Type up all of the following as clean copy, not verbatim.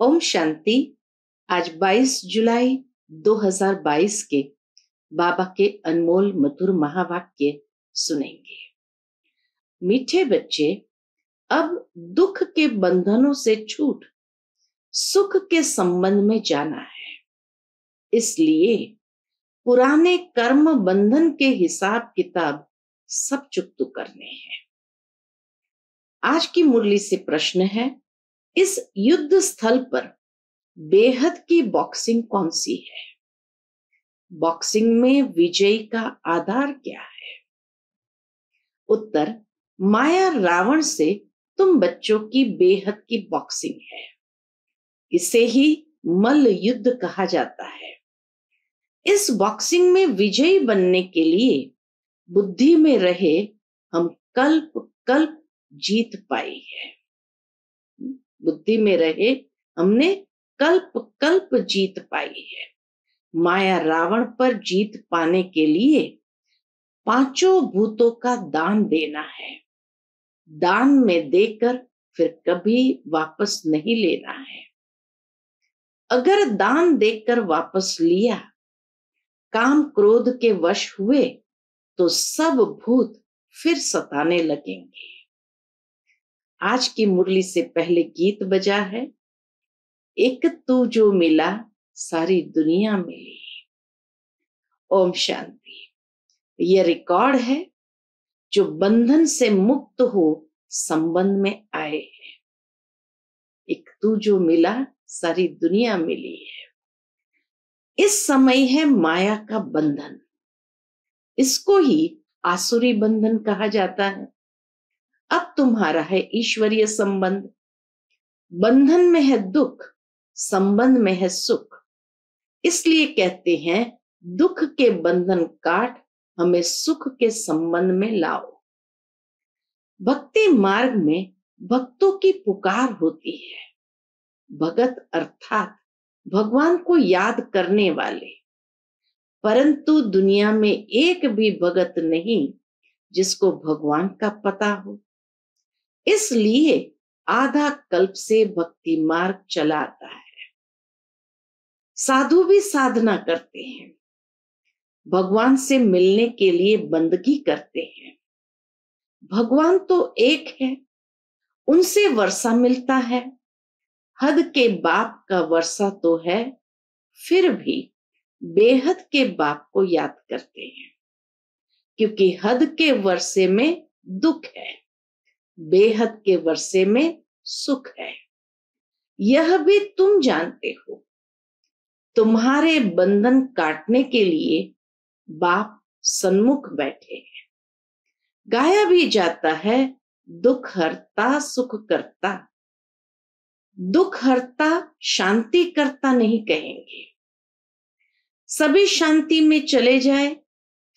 ओम शांति। आज 22 जुलाई 2022 के बाबा के अनमोल मधुर महावाक्य सुनेंगे। मीठे बच्चे, अब दुख के बंधनों से छूट सुख के संबंध में जाना है। इसलिए पुराने कर्म बंधन के हिसाब किताब सब चुकता करने हैं। आज की मुरली से प्रश्न है, इस युद्ध स्थल पर बेहद की बॉक्सिंग कौन सी है? बॉक्सिंग में विजय का आधार क्या है? उत्तर, माया रावण से तुम बच्चों की बेहद की बॉक्सिंग है। इसे ही मल्ल युद्ध कहा जाता है। इस बॉक्सिंग में विजयी बनने के लिए बुद्धि में रहे हम कल्प कल्प जीत पाई है। बुद्धि में रहे हमने कल्प कल्प जीत पाई है। माया रावण पर जीत पाने के लिए पांचों भूतों का दान देना है। दान में देकर फिर कभी वापस नहीं लेना है। अगर दान देकर वापस लिया, काम क्रोध के वश हुए तो सब भूत फिर सताने लगेंगे। आज की मुरली से पहले गीत बजा है, एक तू जो मिला सारी दुनिया मिली। ओम शांति। यह रिकॉर्ड है जो बंधन से मुक्त हो संबंध में आए हैं। एक तू जो मिला सारी दुनिया मिली है। इस समय है माया का बंधन। इसको ही आसुरी बंधन कहा जाता है। अब तुम्हारा है ईश्वरीय संबंध। बंधन में है दुख, संबंध में है सुख। इसलिए कहते हैं, दुख के बंधन काट हमें सुख के संबंध में लाओ। भक्ति मार्ग में भक्तों की पुकार होती है। भगत अर्थात भगवान को याद करने वाले। परंतु दुनिया में एक भी भगत नहीं जिसको भगवान का पता हो। इसलिए आधा कल्प से भक्ति मार्ग चला आता है। साधु भी साधना करते हैं, भगवान से मिलने के लिए बंदगी करते हैं। भगवान तो एक है, उनसे वर्षा मिलता है। हद के बाप का वर्षा तो है, फिर भी बेहद के बाप को याद करते हैं, क्योंकि हद के वर्षे में दुख है, बेहद के वर्षे में सुख है। यह भी तुम जानते हो। तुम्हारे बंधन काटने के लिए बाप सन्मुख बैठे हैं। गाया भी जाता है, दुख हरता सुख करता। दुख हरता शांति करता नहीं कहेंगे। सभी शांति में चले जाए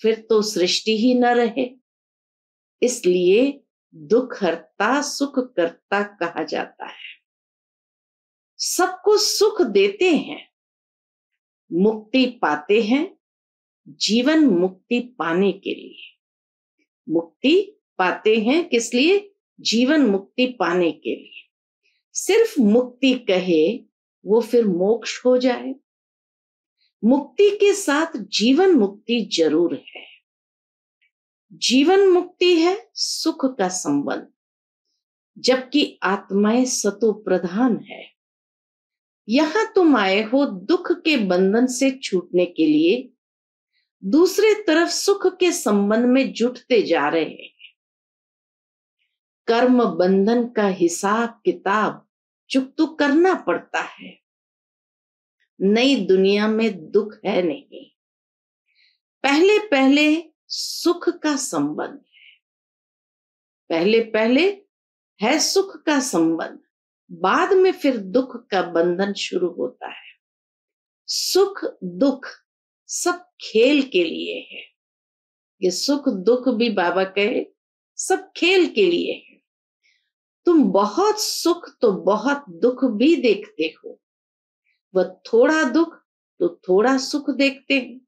फिर तो सृष्टि ही न रहे। इसलिए दुख हरता सुख करता कहा जाता है। सबको सुख देते हैं, मुक्ति पाते हैं जीवन मुक्ति पाने के लिए। मुक्ति पाते हैं किस लिए? जीवन मुक्ति पाने के लिए। सिर्फ मुक्ति कहे वो फिर मोक्ष हो जाए। मुक्ति के साथ जीवन मुक्ति जरूर है। जीवन मुक्ति है सुख का संबंध, जबकि आत्माएं सतो प्रधान है। यहां तुम आए हो दुख के बंधन से छूटने के लिए, दूसरे तरफ सुख के संबंध में जुटते जा रहे हैं। कर्म बंधन का हिसाब किताब चुकता करना पड़ता है। नई दुनिया में दुख है नहीं। पहले पहले सुख का संबंध है। पहले पहले है सुख का संबंध, बाद में फिर दुख का बंधन शुरू होता है। सुख दुख सब खेल के लिए है। ये सुख दुख भी बाबा कहे सब खेल के लिए है। तुम बहुत सुख तो बहुत दुख भी देखते हो। वह थोड़ा दुख तो थोड़ा सुख देखते हैं।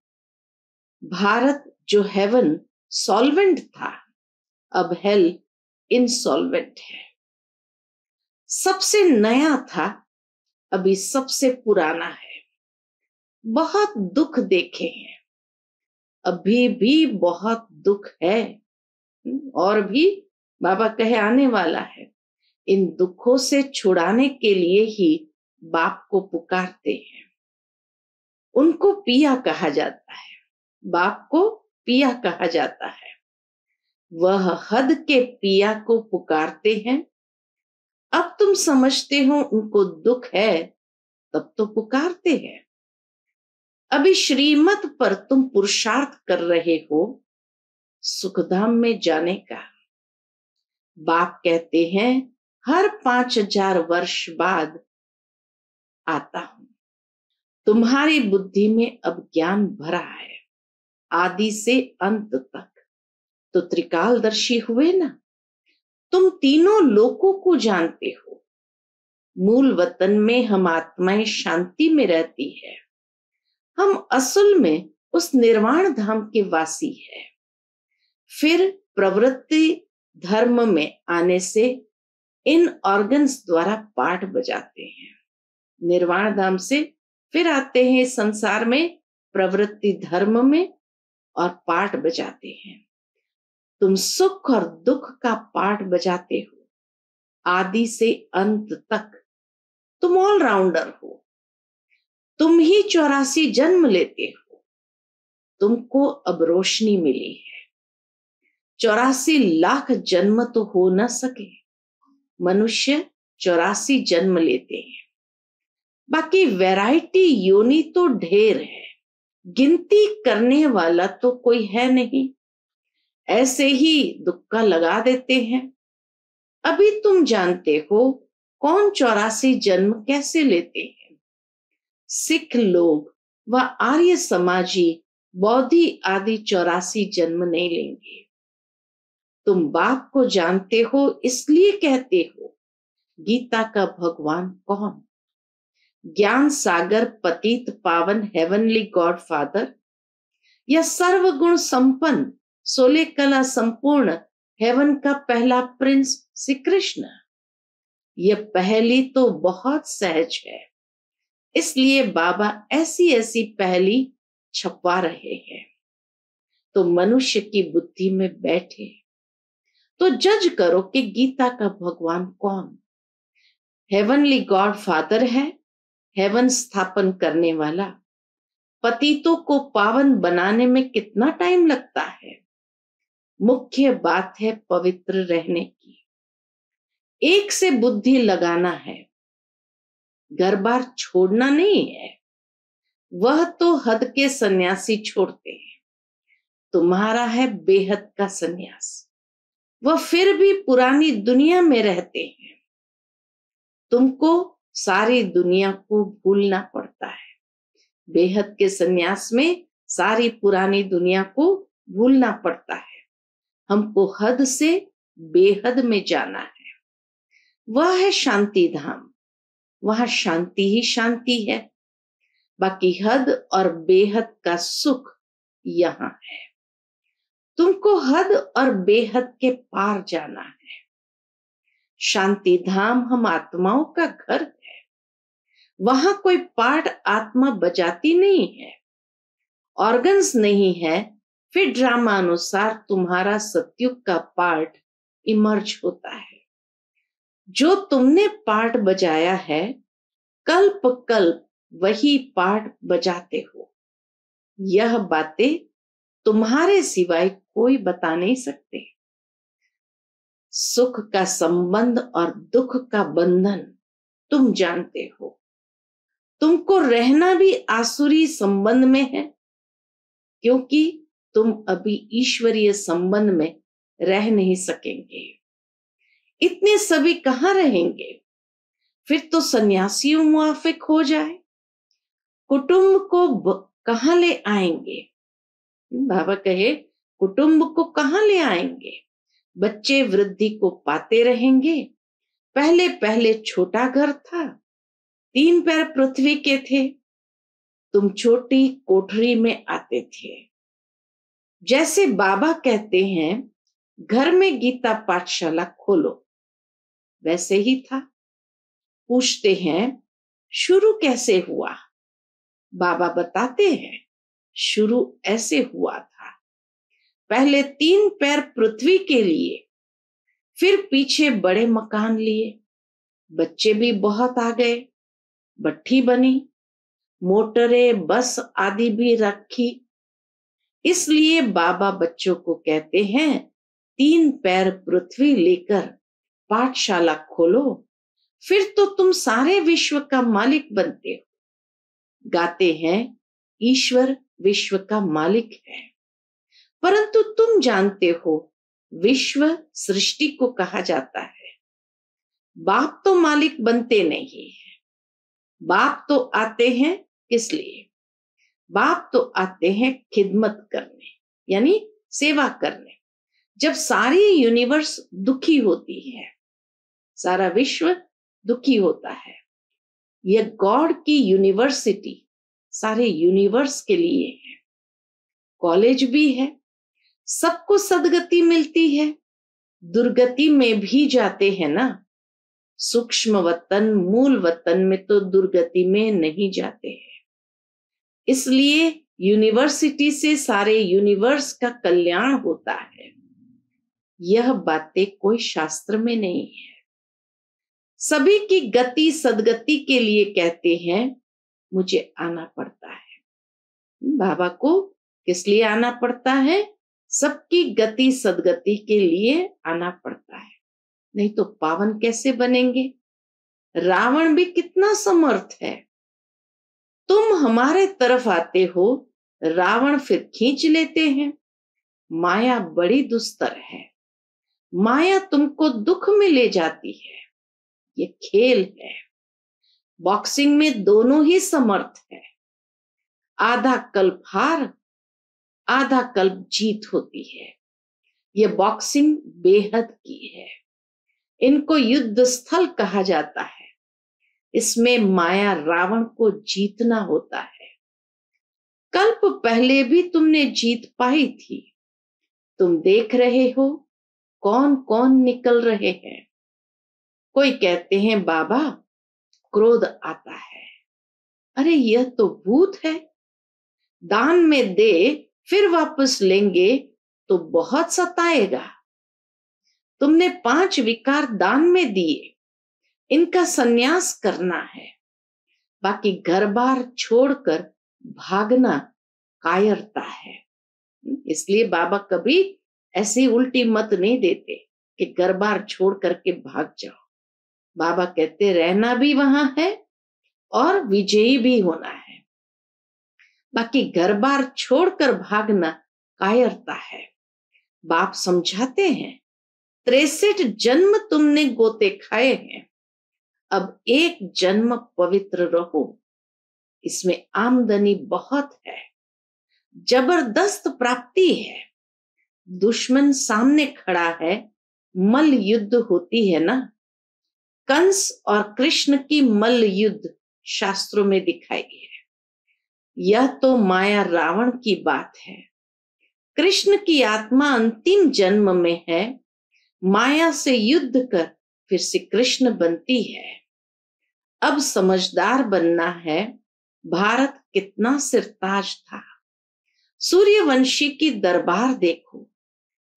भारत जो हेवन सॉल्वेंट था, अब हेल इनसॉल्वेंट है। सबसे नया था अभी सबसे पुराना है। बहुत दुख देखे हैं, अभी भी बहुत दुख है, और भी बाबा कहे आने वाला है। इन दुखों से छुड़ाने के लिए ही बाप को पुकारते हैं। उनको पिया कहा जाता है, बाप को पिया कहा जाता है। वह हद के पिया को पुकारते हैं। अब तुम समझते हो उनको दुख है, तब तो पुकारते हैं। अभी श्रीमत पर तुम पुरुषार्थ कर रहे हो सुखधाम में जाने का। बाप कहते हैं हर 5000 वर्ष बाद आता हूं। तुम्हारी बुद्धि में अब ज्ञान भरा है, आदि से अंत तक। तो त्रिकालदर्शी हुए ना। तुम तीनों लोकों को जानते हो। मूल वतन में हम आत्माएं शांति में रहती है। हम असल में उस निर्वाण धाम के वासी है। फिर प्रवृत्ति धर्म में आने से इन ऑर्गन्स द्वारा पाठ बजाते हैं। निर्वाण धाम से फिर आते हैं संसार में प्रवृत्ति धर्म में और पाठ बजाते हैं। तुम सुख और दुख का पाठ बजाते हो आदि से अंत तक। तुम ऑलराउंडर हो। तुम ही 84 जन्म लेते हो। तुमको अब रोशनी मिली है। 84 लाख जन्म तो हो न सके। मनुष्य 84 जन्म लेते हैं। बाकी वैरायटी योनि तो ढेर है, गिनती करने वाला तो कोई है नहीं। ऐसे ही दुक्का लगा देते हैं। अभी तुम जानते हो कौन 84 जन्म कैसे लेते हैं। सिख लोग व आर्य समाजी बौद्धि आदि 84 जन्म नहीं लेंगे। तुम बाप को जानते हो इसलिए कहते हो गीता का भगवान कौन। ज्ञान सागर पतित पावन हेवनली गॉड फादर, या सर्वगुण संपन्न 16 कला संपूर्ण हेवन का पहला प्रिंस श्री कृष्ण। यह पहली तो बहुत सहज है, इसलिए बाबा ऐसी ऐसी पहली छपवा रहे हैं। तो मनुष्य की बुद्धि में बैठे तो जज करो कि गीता का भगवान कौन। हेवनली गॉड फादर है, हेवन स्थापन करने वाला। पतितों को पावन बनाने में कितना टाइम लगता है। मुख्य बात है पवित्र रहने की। एक से बुद्धि लगाना है, घर बार छोड़ना नहीं है। वह तो हद के सन्यासी छोड़ते हैं। तुम्हारा है बेहद का सन्यास। वह फिर भी पुरानी दुनिया में रहते हैं। तुमको सारी दुनिया को भूलना पड़ता है। बेहद के सन्यास में सारी पुरानी दुनिया को भूलना पड़ता है। हमको हद से बेहद में जाना है। वह है शांति धाम। वहां शांति ही शांति है। बाकी हद और बेहद का सुख यहां है। तुमको हद और बेहद के पार जाना है। शांति धाम हम आत्माओं का घर है। वहां कोई पाठ आत्मा बजाती नहीं है, ऑर्गन्स नहीं है। फिर ड्रामा अनुसार तुम्हारा सत्युग का पार्ट इमर्ज होता है। जो तुमने पार्ट बजाया है कल्प कल्प वही पार्ट बजाते हो। यह बातें तुम्हारे सिवाय कोई बता नहीं सकते। सुख का संबंध और दुख का बंधन तुम जानते हो। तुमको रहना भी आसुरी संबंध में है, क्योंकि तुम अभी ईश्वरीय संबंध में रह नहीं सकेंगे। इतने सभी कहां रहेंगे। फिर तो सन्यासियों मुआफिक हो जाए। कुटुंब को कहां ले आएंगे। बाबा कहे कुटुंब को कहां ले आएंगे। बच्चे वृद्धि को पाते रहेंगे। पहले पहले छोटा घर था, 3 पैर पृथ्वी के थे। तुम छोटी कोठरी में आते थे। जैसे बाबा कहते हैं घर में गीता पाठशाला खोलो, वैसे ही था। पूछते हैं शुरू कैसे हुआ? बाबा बताते हैं, शुरू ऐसे हुआ था। पहले 3 पैर पृथ्वी के लिए, फिर पीछे बड़े मकान लिए, बच्चे भी बहुत आ गए, भट्ठी बनी, मोटरें, बस आदि भी रखी। इसलिए बाबा बच्चों को कहते हैं, 3 पैर पृथ्वी लेकर पाठशाला खोलो, फिर तो तुम सारे विश्व का मालिक बनते हो। गाते हैं, ईश्वर विश्व का मालिक है, परंतु तुम जानते हो विश्व सृष्टि को कहा जाता है। बाप तो मालिक बनते नहीं है। बाप तो आते हैं किस लिए? बाप तो आते हैं खिदमत करने, यानी सेवा करने। जब सारी यूनिवर्स दुखी होती है, सारा विश्व दुखी होता है, यह गॉड की यूनिवर्सिटी सारे यूनिवर्स के लिए है। कॉलेज भी है, सबको सदगति मिलती है, दुर्गति में भी जाते हैं ना। सूक्ष्म वतन, मूल वतन में तो दुर्गति में नहीं जाते हैं। इसलिए यूनिवर्सिटी से सारे यूनिवर्स का कल्याण होता है। यह बातें कोई शास्त्र में नहीं है। सभी की गति सदगति के लिए कहते हैं, मुझे आना पड़ता है। बाबा को किस लिए आना पड़ता है? सबकी गति सदगति के लिए आना पड़ता है, नहीं तो पावन कैसे बनेंगे? रावण भी कितना समर्थ है। तुम हमारे तरफ आते हो, रावण फिर खींच लेते हैं। माया बड़ी दुस्तर है। माया तुमको दुख में ले जाती है। ये खेल है। बॉक्सिंग में दोनों ही समर्थ है। आधा कल्प हार, आधा कल्प जीत होती है। ये बॉक्सिंग बेहद की है। इनको युद्ध स्थल कहा जाता है। इसमें माया रावण को जीतना होता है। कल्प पहले भी तुमने जीत पाई थी। तुम देख रहे हो कौन कौन निकल रहे हैं। कोई कहते हैं, बाबा क्रोध आता है। अरे यह तो भूत है। दान में दे, फिर वापस लेंगे तो बहुत सताएगा। तुमने 5 विकार दान में दिए, इनका संन्यास करना है। बाकी घर बार छोड़कर भागना कायरता है। इसलिए बाबा कभी ऐसी उल्टी मत नहीं देते कि घर बार छोड़ करके भाग जाओ। बाबा कहते रहना भी वहां है और विजयी भी होना है। बाकी घर बार छोड़कर भागना कायरता है। बाप समझाते हैं, 63 जन्म तुमने गोते खाए हैं, अब एक जन्म पवित्र रहो। इसमें आमदनी बहुत है, जबरदस्त प्राप्ति है। दुश्मन सामने खड़ा है, मल्ल युद्ध होती है ना। कंस और कृष्ण की मल्ल युद्ध शास्त्रों में दिखाई है। यह तो माया रावण की बात है। कृष्ण की आत्मा अंतिम जन्म में है, माया से युद्ध कर फिर से कृष्ण बनती है। अब समझदार बनना है। भारत कितना सिरताज था। सूर्यवंशी की दरबार देखो,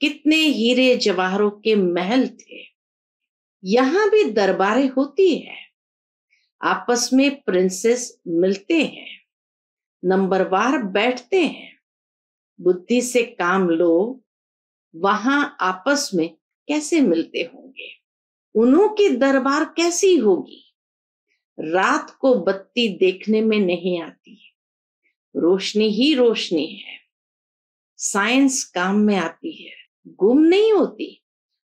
कितने हीरे जवाहरों के महल थे। यहां भी दरबारें होती है। आपस में प्रिंसेस मिलते हैं, नंबरवार बैठते हैं। बुद्धि से काम लो। वहां आपस में कैसे मिलते होंगे? उन्हों की दरबार कैसी होगी? रात को बत्ती देखने में नहीं आती, रोशनी ही रोशनी है। साइंस काम में आती है, गुम नहीं होती।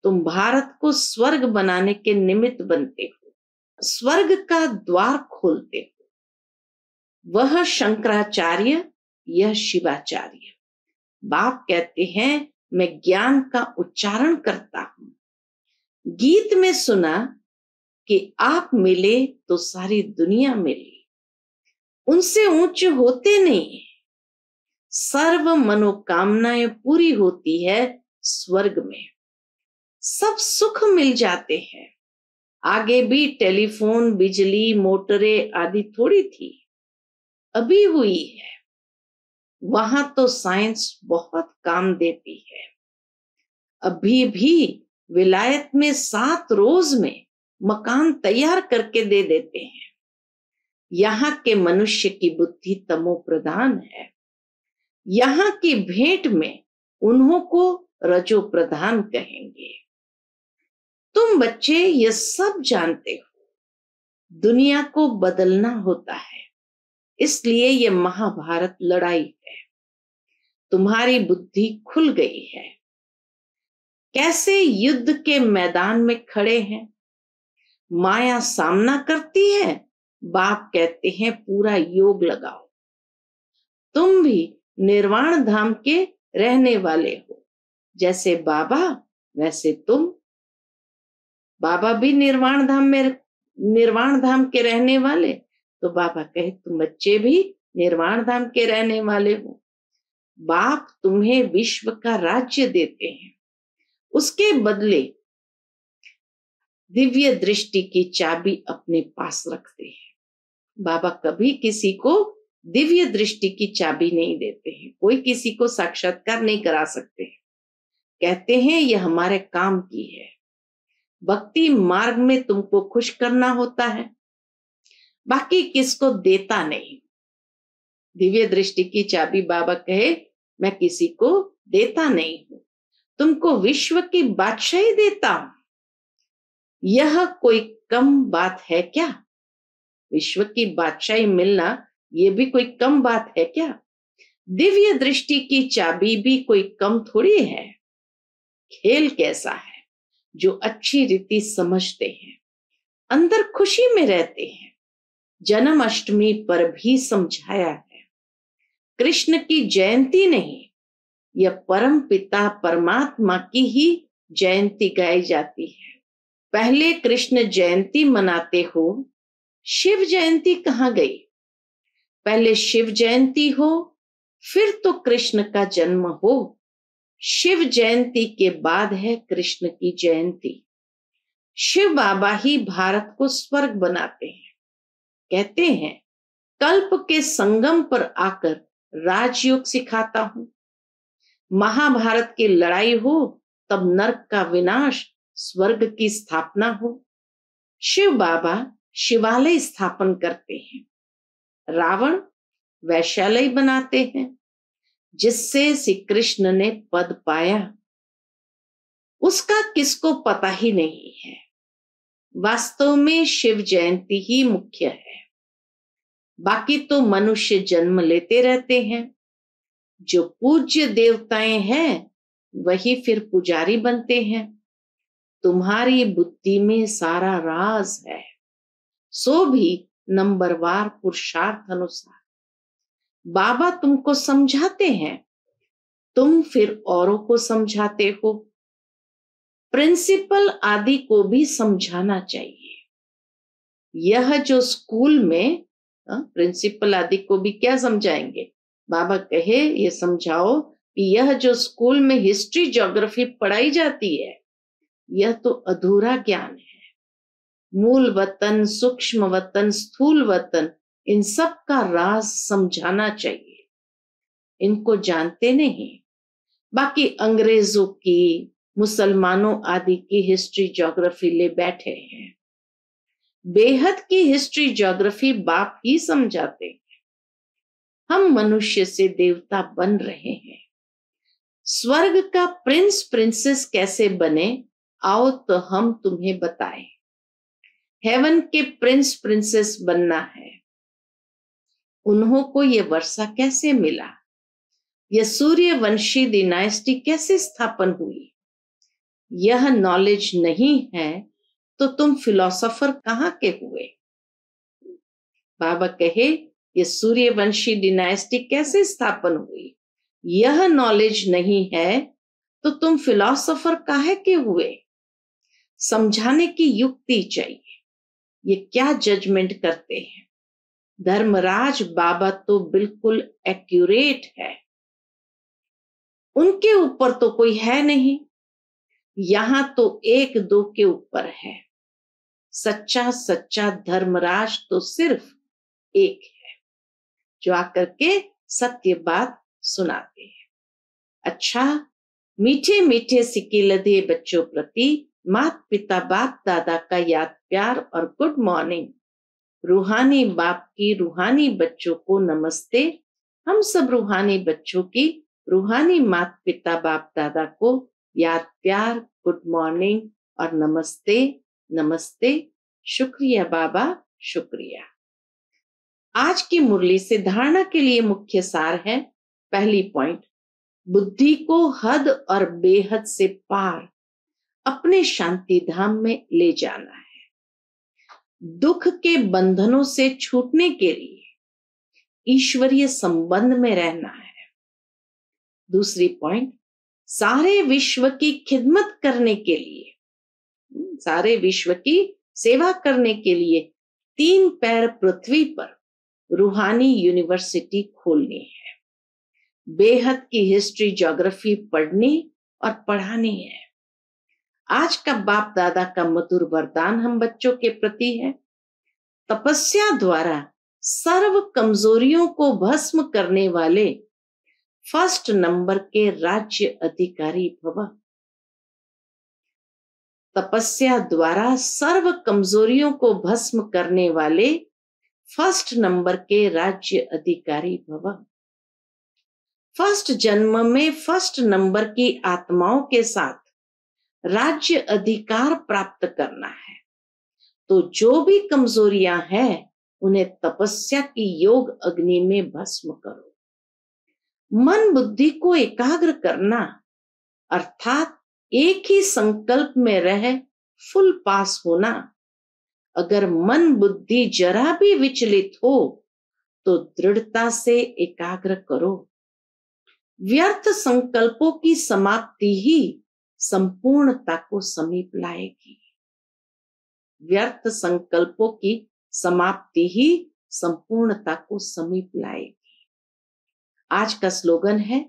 तुम भारत को स्वर्ग बनाने के निमित्त बनते हो, स्वर्ग का द्वार खोलते हो। वह शंकराचार्य, यह शिवाचार्य। बाप कहते हैं, मैं ज्ञान का उच्चारण करता हूं। गीत में सुना कि आप मिले तो सारी दुनिया मिली। उनसे ऊंचे होते नहीं। सर्व मनोकामनाएं पूरी होती है स्वर्ग में। सब सुख मिल जाते हैं। आगे भी टेलीफोन, बिजली, मोटरें आदि थोड़ी थी, अभी हुई है। वहां तो साइंस बहुत काम देती है। अभी भी विलायत में 7 रोज में मकान तैयार करके दे देते हैं। यहाँ के मनुष्य की बुद्धि तमो प्रधान है। यहाँ की भेंट में उन्हों को रजो प्रधान कहेंगे। तुम बच्चे ये सब जानते हो, दुनिया को बदलना होता है, इसलिए ये महाभारत लड़ाई है। तुम्हारी बुद्धि खुल गई है। कैसे युद्ध के मैदान में खड़े हैं, माया सामना करती है, बाप कहते हैं पूरा योग लगाओ। तुम भी निर्वाण धाम के रहने वाले हो, जैसे बाबा वैसे तुम। बाबा भी निर्वाण धाम के रहने वाले, तो बाबा कहे तुम बच्चे भी निर्वाण धाम के रहने वाले हो। बाप तुम्हें विश्व का राज्य देते हैं, उसके बदले दिव्य दृष्टि की चाबी अपने पास रखते हैं। बाबा कभी किसी को दिव्य दृष्टि की चाबी नहीं देते हैं, कोई किसी को साक्षात्कार नहीं करा सकते हैं। कहते हैं यह हमारे काम की है। भक्ति मार्ग में तुमको खुश करना होता है, बाकी किसको देता नहीं। दिव्य दृष्टि की चाबी बाबा कहे मैं किसी को देता नहीं हूं, तुमको विश्व की बादशाही देता हूं। यह कोई कम बात है क्या? विश्व की बादशाही मिलना यह भी कोई कम बात है क्या? दिव्य दृष्टि की चाबी भी कोई कम थोड़ी है। खेल कैसा है, जो अच्छी रीति समझते हैं, अंदर खुशी में रहते हैं। जन्माष्टमी पर भी समझाया है, कृष्ण की जयंती नहीं, यह परम पिता परमात्मा की ही जयंती गाई जाती है। पहले कृष्ण जयंती मनाते हो, शिव जयंती कहाँ गई? पहले शिव जयंती हो, फिर तो कृष्ण का जन्म हो। शिव जयंती के बाद है कृष्ण की जयंती। शिव बाबा ही भारत को स्वर्ग बनाते हैं। कहते हैं कल्प के संगम पर आकर राजयोग सिखाता हूं। महाभारत की लड़ाई हो तब नरक का विनाश, स्वर्ग की स्थापना हो। शिव बाबा शिवालय स्थापन करते हैं, रावण वैश्यालय बनाते हैं, जिससे श्री कृष्ण ने पद पाया उसका किसको पता ही नहीं है। वास्तव में शिव जयंती ही मुख्य है, बाकी तो मनुष्य जन्म लेते रहते हैं। जो पूज्य देवताएं हैं वही फिर पुजारी बनते हैं। तुम्हारी बुद्धि में सारा राज है, सो भी नंबरवार पुरुषार्थ अनुसार। बाबा तुमको समझाते हैं, तुम फिर औरों को समझाते हो। प्रिंसिपल आदि को भी समझाना चाहिए। यह जो स्कूल में प्रिंसिपल आदि को भी क्या समझाएंगे? बाबा कहे ये समझाओ कि यह जो स्कूल में हिस्ट्री ज्योग्राफी पढ़ाई जाती है, यह तो अधूरा ज्ञान है। मूल वतन, सूक्ष्म वतन, स्थूल वतन, इन सब का राज समझाना चाहिए। इनको जानते नहीं। बाकी अंग्रेजों की, मुसलमानों आदि की हिस्ट्री ज्योग्राफी ले बैठे हैं। बेहद की हिस्ट्री ज्योग्राफी बाप ही समझाते हैं। हम मनुष्य से देवता बन रहे हैं। स्वर्ग का प्रिंस प्रिंसेस कैसे बने, आओ तो हम तुम्हें बताएं। हेवन के प्रिंस प्रिंसेस बनना है। उन्हों को यह वर्षा कैसे मिला, यह सूर्यवंशी डिनाइस्टी कैसे स्थापन हुई, यह नॉलेज नहीं है तो तुम फिलोसोफर कहाँ के हुए? बाबा कहे ये सूर्यवंशी डिनाइस्टी कैसे स्थापन हुई, यह नॉलेज नहीं है तो तुम फिलोसोफर काहे के हुए? समझाने की युक्ति चाहिए। ये क्या जजमेंट करते हैं? धर्मराज बाबा तो बिल्कुल एक्यूरेट है, उनके ऊपर तो कोई है नहीं। यहां तो 1-2 के ऊपर है। सच्चा सच्चा धर्मराज तो सिर्फ एक है, जो आकर के सत्य बात सुनाते हैं। अच्छा, मीठे मीठे सिक्के लदे बच्चों प्रति माता पिता बाप दादा का याद प्यार और गुड मॉर्निंग। रूहानी बाप की रूहानी बच्चों को नमस्ते। हम सब रूहानी बच्चों की रूहानी माता पिता बाप दादा को याद प्यार, गुड मॉर्निंग और नमस्ते नमस्ते। शुक्रिया बाबा, शुक्रिया। आज की मुरली से धारणा के लिए मुख्य सार है। पहली पॉइंट, बुद्धि को हद और बेहद से पार अपने शांति धाम में ले जाना है। दुख के बंधनों से छूटने के लिए ईश्वरीय संबंध में रहना है। दूसरी पॉइंट, सारे विश्व की खिदमत करने के लिए, सारे विश्व की सेवा करने के लिए 3 पैर पृथ्वी पर रूहानी यूनिवर्सिटी खोलनी है। बेहद की हिस्ट्री, ज्योग्राफी पढ़नी और पढ़ानी है। आज का बाप दादा का मधुर वरदान हम बच्चों के प्रति है। तपस्या द्वारा सर्व कमजोरियों को भस्म करने वाले फर्स्ट नंबर के राज्य अधिकारी भव। तपस्या द्वारा सर्व कमजोरियों को भस्म करने वाले फर्स्ट नंबर के राज्य अधिकारी भव। फर्स्ट जन्म में फर्स्ट नंबर की आत्माओं के साथ राज्य अधिकार प्राप्त करना है, तो जो भी कमजोरियां हैं उन्हें तपस्या की योग अग्नि में भस्म करो। मन बुद्धि को एकाग्र करना अर्थात एक ही संकल्प में रह फुल पास होना। अगर मन बुद्धि जरा भी विचलित हो तो दृढ़ता से एकाग्र करो। व्यर्थ संकल्पों की समाप्ति ही संपूर्णता को समीप लाएगी। व्यर्थ संकल्पों की समाप्ति ही संपूर्णता को समीप लाएगी। आज का स्लोगन है,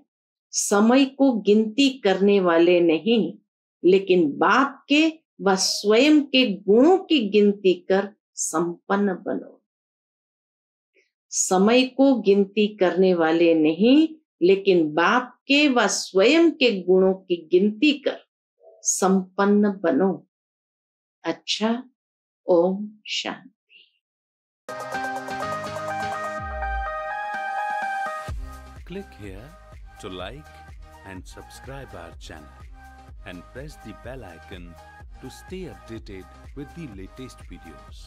समय को गिनती करने वाले नहीं, लेकिन बाप के व स्वयं के गुणों की गिनती कर संपन्न बनो। समय को गिनती करने वाले नहीं, लेकिन बाप के व स्वयं के गुणों की गिनती कर संपन्न बनो। अच्छा, Om Shanti. Click here to like and subscribe our channel and press the bell icon to stay updated with the latest videos.